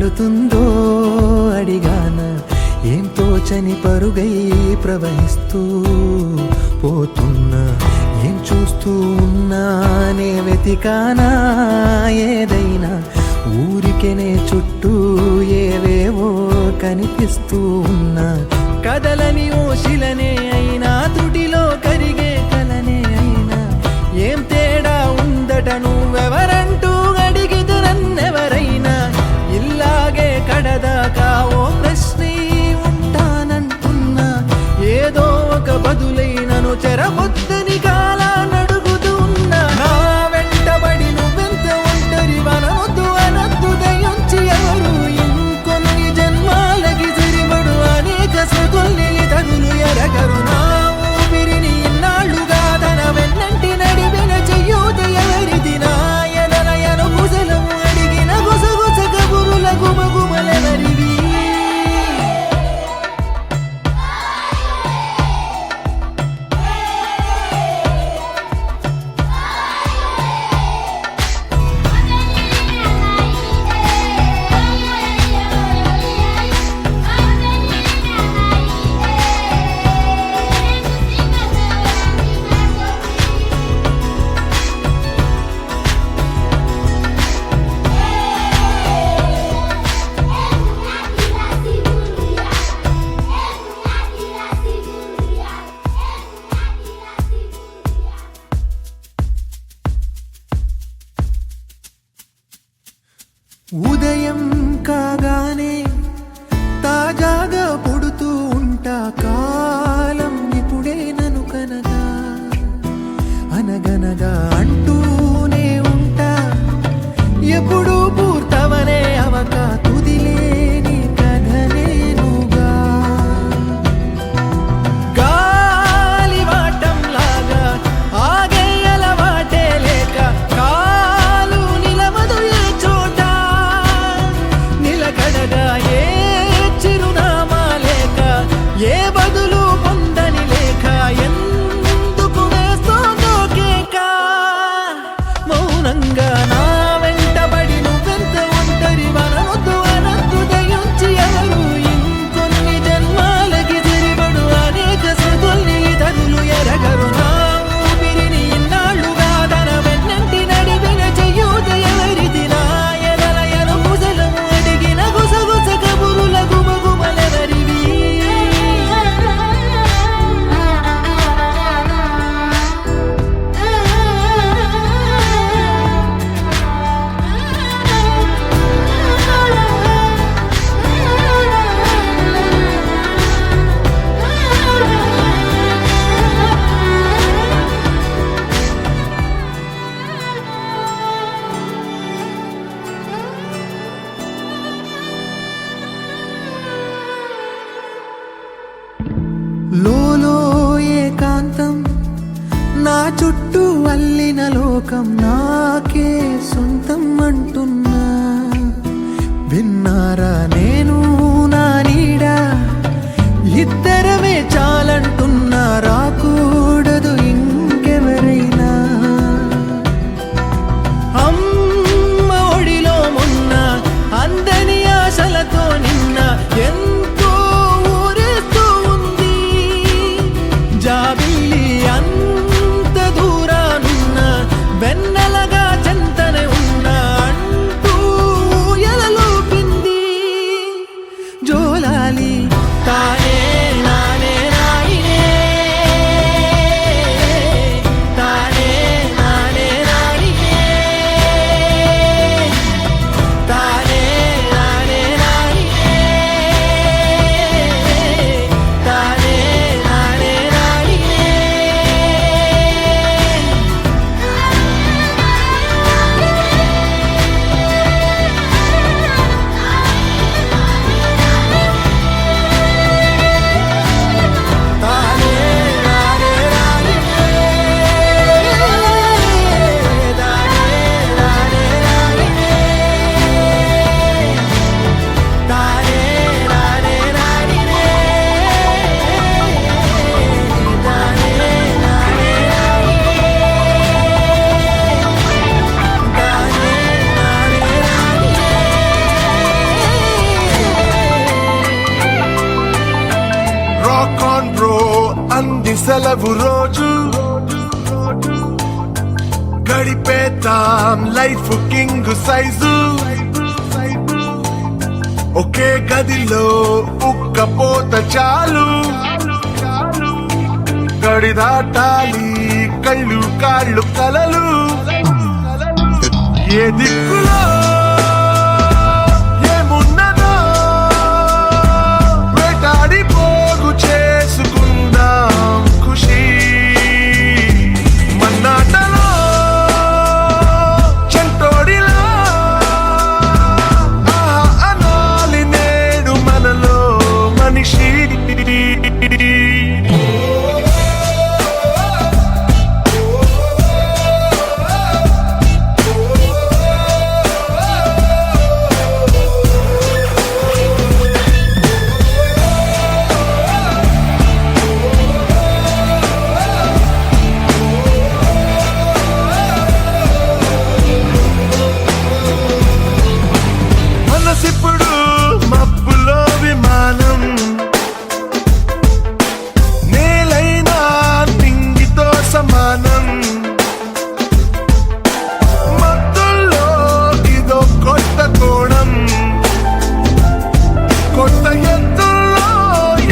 పడుతుందో అడిగాన, ఏం తోచని పరుగై ప్రవహిస్తూ పోతున్నా, ఏం చూస్తూ ఉన్నానే వెతికానా ఏదైనా, ఊరికెనే చుట్టూ ఏవేవో కనిపిస్తూ ఉన్నా, కదలని ఓశిలనే అయినా త్రుటిలో కరిగే కలనే అయినా, ఏం తేడా ఉందట నువ్వెవరంటూ అడిగిదు నన్నెవరైనా, ఇల్లాగే కడదాకా ఓ ప్రశ్నే ఉంటానంటున్నా, ఏదో ఒక బదులైనను చెరబొద్దని కాలానడుగుతూ ఉన్నా, నా వెంటబడి నువ్వెంత ఒంటరి వనవద్దు అనద్దు దయించి ఎవరు, ఇంకొన్ని జన్మాలకి సరిపడు అనేక స్మృతుల్ని తగులు ఎరగరు, నా ఊపిరిని ఇన్నాళ్ళుగా తన వెన్నంటి నడిపిన చెయ్యూత ఎవరిది, నా ఎదలయను కుశలము అడిగిన గుసగుస కబురుల గుమగుమలెవరివి. ఉదయం కాగానే తాజాగా పుడుతూ ఉంటా, కాలం ఇప్పుడే నన్ను కనగా అనగనగా అంటూనే ఉంటా, ఎప్పుడూ పూర్తవనే అవక తుదిలేని కథనేనుగా, గాలివాటంలాగా ఆగే అలవాటే లేక కాలు నిలవదు ఏ చోట, నిలకడగా ఏ చిరునామా లేక ఏ బదులు పొందని లేక, ఎందుకు వేస్తోందో కేక, మౌనంగా నా వెంటబడి నువ్వెంత ఒంటరి వనవద్దు అనద్దు దయించి ఎవరు, ఇంకొన్ని జన్మాలకి సరిపడు అనేక స్మృతుల్ని తగులు ఎరగరు, నా ఊపిరిని ఇన్నాళ్ళుగా తన వెన్నంటి నడిపిన చెయ్యూత ఎవరిది, నా ఎదలయను కుశలము అడిగిన గుసగుస కబురుల గుమగుమలెవరివి. లోలో ఏకాంతం, నా చుట్టూ అల్లిన లోకం నాకే సొంతం అంటున్నా, విన్నారా నేను నా నీడ, ఇద్దరమే చాలంటున్నా, రాకూడదు ఇంకెవరైనా, అమ్మ ఒడిలో మొన్న అందని ఆశలతో నిన్న ఎంతో ఊరేస్తూ ఉంది, జాబిల్లి అంత దూరానున్న వెన్నెలగా చెంతనే ఉన్నా అంటూ ఎలలోపింది, జోలాలి తానే నా సెలవు రోజు గడిపేద్దాం లైఫ్ కింగ్ సైజు ఒకే గదిలో ఉక్కపోత చాలు గడి దాటాలి కళ్ళు కాళ్ళు కలలు ఏ దిక్కులో ఏమున్నదో వేటాడి పోగు చేసుకుందాం ఖుషి మన్నాటలో చెంటోడిలా ఆహా అనాలి నేడు మనలో మనిషి మనసిప్పుడు మబ్బులో విమానం నేలైనా నింగితో సమానం మత్తుల్లో ఇదో కొత్త కోణం కొత్త ఎత్తుల్లో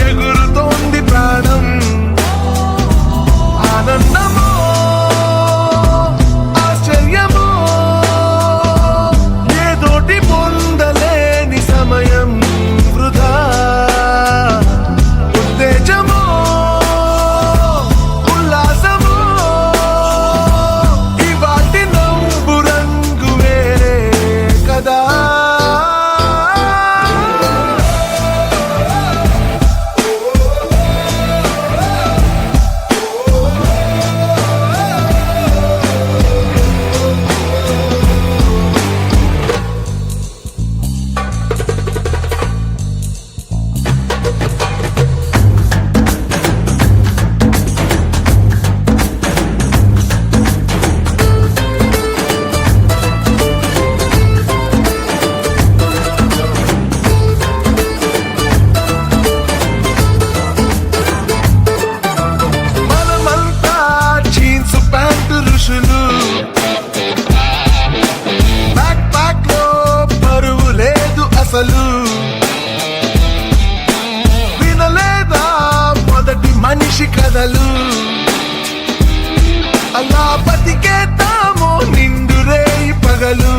ఎగురుతోంది ప్రాణం ఆనందమో ఆశ్చర్యమో ఏదోటి పొందలేని సమయం వృధా ఉత్తేజమో ఉల్లాసమో ఇవాటి నవ్వు రంగు వేరే కదా మనమంతా జీన్స్ ప్యాంటు ఋషులు బ్యాక్ ప్యాక్ లో బరువు లేదు అసలు వినలేదా మొదటి మనిషి కథలు అలా బతికేద్దాము నిండు రేయి పగలు